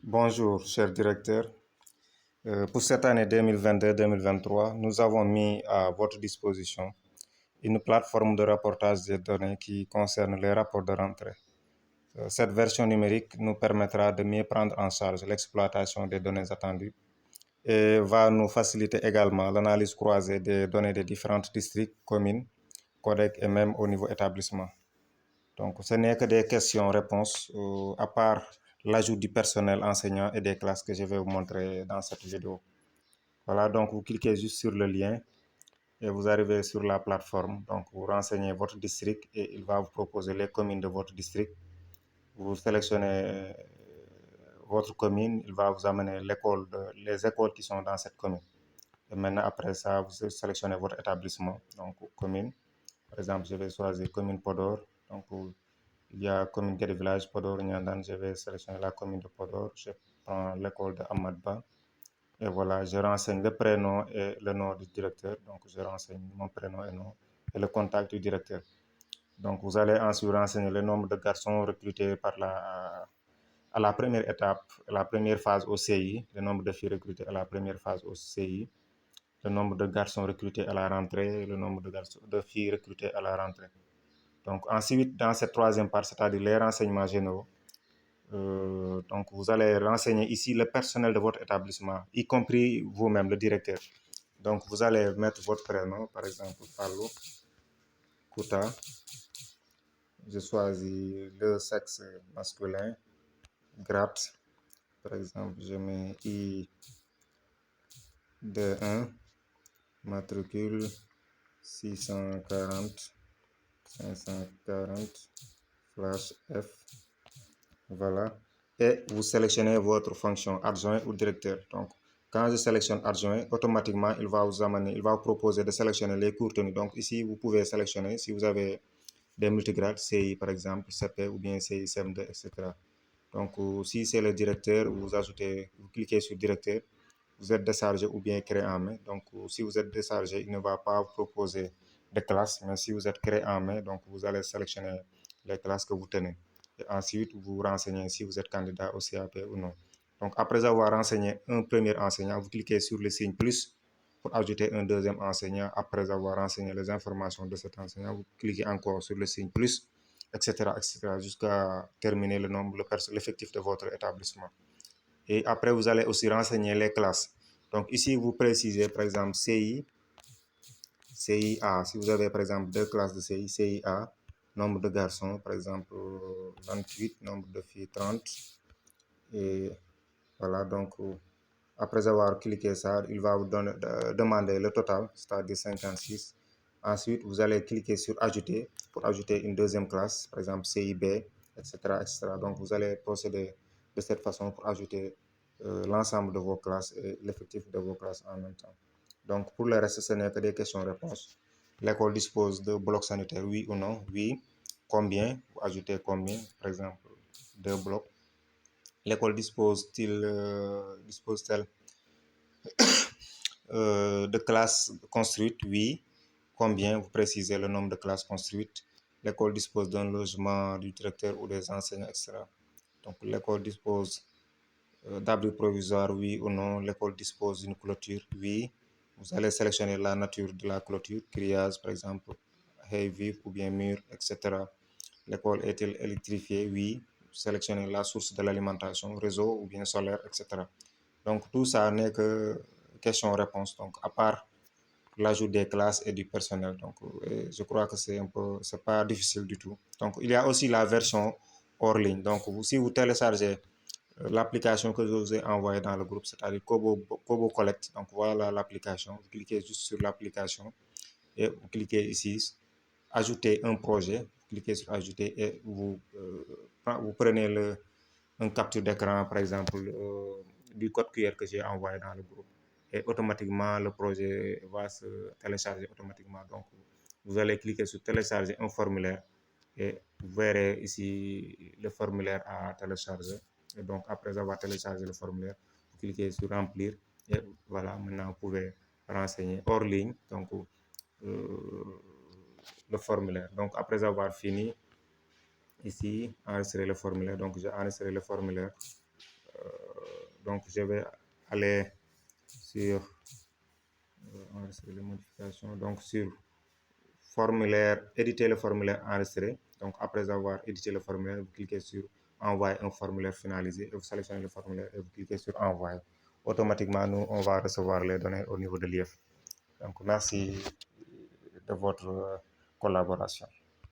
Bonjour, cher directeur. Pour cette année 2022-2023, nous avons mis à votre disposition une plateforme de rapportage des données qui concerne les rapports de rentrée. Cette version numérique nous permettra de mieux prendre en charge l'exploitation des données attendues et va nous faciliter également l'analyse croisée des données des différents districts, communes, codecs et même au niveau établissement. Donc, ce n'est que des questions-réponses, à part l'ajout du personnel enseignant et des classes que je vais vous montrer dans cette vidéo. Voilà, donc vous cliquez juste sur le lien et vous arrivez sur la plateforme. Donc, vous renseignez votre district et il va vous proposer les communes de votre district. Vous sélectionnez votre commune, il va vous amener les écoles qui sont dans cette commune. Et maintenant, après ça, vous sélectionnez votre établissement, donc commune. Par exemple, je vais choisir commune Podor. Donc, il y a commune Guédé Village, Podor, Niandane. Je vais sélectionner la commune de Podor. Je prends l'école de Amadba. Et voilà, je renseigne le prénom et le nom du directeur. Donc, je renseigne mon prénom et nom et le contact du directeur. Donc, vous allez ensuite renseigner le nombre de garçons recrutés à la première étape, la première phase au CI, le nombre de filles recrutées à la première phase au CI, le nombre de garçons recrutés à la rentrée, le nombre de filles recrutées à la rentrée. Donc, ensuite, dans cette troisième partie, c'est-à-dire les renseignements généraux, donc vous allez renseigner ici le personnel de votre établissement, y compris vous-même, le directeur. Donc, vous allez mettre votre prénom, par exemple, Paulo Kouta. Je choisis le sexe masculin, grade. Par exemple, je mets I21, matricule 640, 540, slash F. Voilà. Et vous sélectionnez votre fonction adjoint ou directeur. Donc, quand je sélectionne adjoint, automatiquement, il va vous proposer de sélectionner les cours tenus. Donc, ici, vous pouvez sélectionner si vous avez des multigrades, CI par exemple, CP ou bien CI, CM2, etc. Donc, si c'est le directeur, vous cliquez sur directeur, vous êtes déchargé ou bien créé en main. Donc, si vous êtes déchargé, il ne va pas vous proposer de classe, mais si vous êtes créé en main, donc vous allez sélectionner les classes que vous tenez. Et ensuite, vous renseignez si vous êtes candidat au CAP ou non. Donc, après avoir renseigné un premier enseignant, vous cliquez sur le signe plus pour ajouter un deuxième enseignant. Après avoir renseigné les informations de cet enseignant, vous cliquez encore sur le signe plus, etc., etc., jusqu'à terminer l'effectif de votre établissement. Et après, vous allez aussi renseigner les classes. Donc ici, vous précisez par exemple CI, CIA. Si vous avez par exemple deux classes de CI, CIA, nombre de garçons, par exemple 28, nombre de filles 30. Et voilà, donc après avoir cliqué ça, il va vous demander le total, c'est-à-dire 56. Ensuite, vous allez cliquer sur ajouter pour ajouter une deuxième classe, par exemple CIB, etc., etc. Donc, vous allez procéder de cette façon pour ajouter l'ensemble de vos classes et l'effectif de vos classes en même temps. Donc, pour le reste, ce n'est que des questions-réponses. L'école dispose de blocs sanitaires, oui ou non? Oui. Combien? Vous ajoutez combien? Par exemple, deux blocs. L'école dispose-t-elle de classes construites? Oui. Combien? Vous précisez le nombre de classes construites. L'école dispose d'un logement du directeur ou des enseignants, etc. Donc, l'école dispose d'abri provisoire, oui ou non. L'école dispose d'une clôture, oui. Vous allez sélectionner la nature de la clôture, grillage, par exemple, haie vive ou bien mur, etc. L'école est-elle électrifiée? Oui. Sélectionnez la source de l'alimentation, réseau ou bien solaire, etc. Donc, tout ça n'est que question-réponse. Donc, à part l'ajout des classes et du personnel. Donc, je crois que c'est pas difficile du tout. Donc, il y a aussi la version hors ligne. Donc, si vous téléchargez l'application que je vous ai envoyée dans le groupe, c'est-à-dire Kobo Collect. Donc, voilà l'application. Vous cliquez juste sur l'application et vous cliquez ici, ajouter un projet. Vous cliquez sur ajouter et vous prenez un capture d'écran, par exemple, du code QR que j'ai envoyé dans le groupe. Et automatiquement, le projet va se télécharger automatiquement. Donc, vous allez cliquer sur télécharger un formulaire et vous verrez ici le formulaire à télécharger. Et donc, après avoir téléchargé le formulaire, vous cliquez sur remplir et voilà, maintenant vous pouvez renseigner hors ligne donc, le formulaire. Donc, après avoir fini, ici, enregistrer le formulaire. Donc, j'ai enregistré le formulaire Donc, je vais aller sur enregistrer les modifications. Donc, sur formulaire, éditer le formulaire enregistré. Donc, après avoir édité le formulaire, vous cliquez sur envoyer un formulaire finalisé et vous sélectionnez le formulaire et vous cliquez sur envoyer. Automatiquement, nous, on va recevoir les données au niveau de l'IF. Donc, merci de votre collaboration.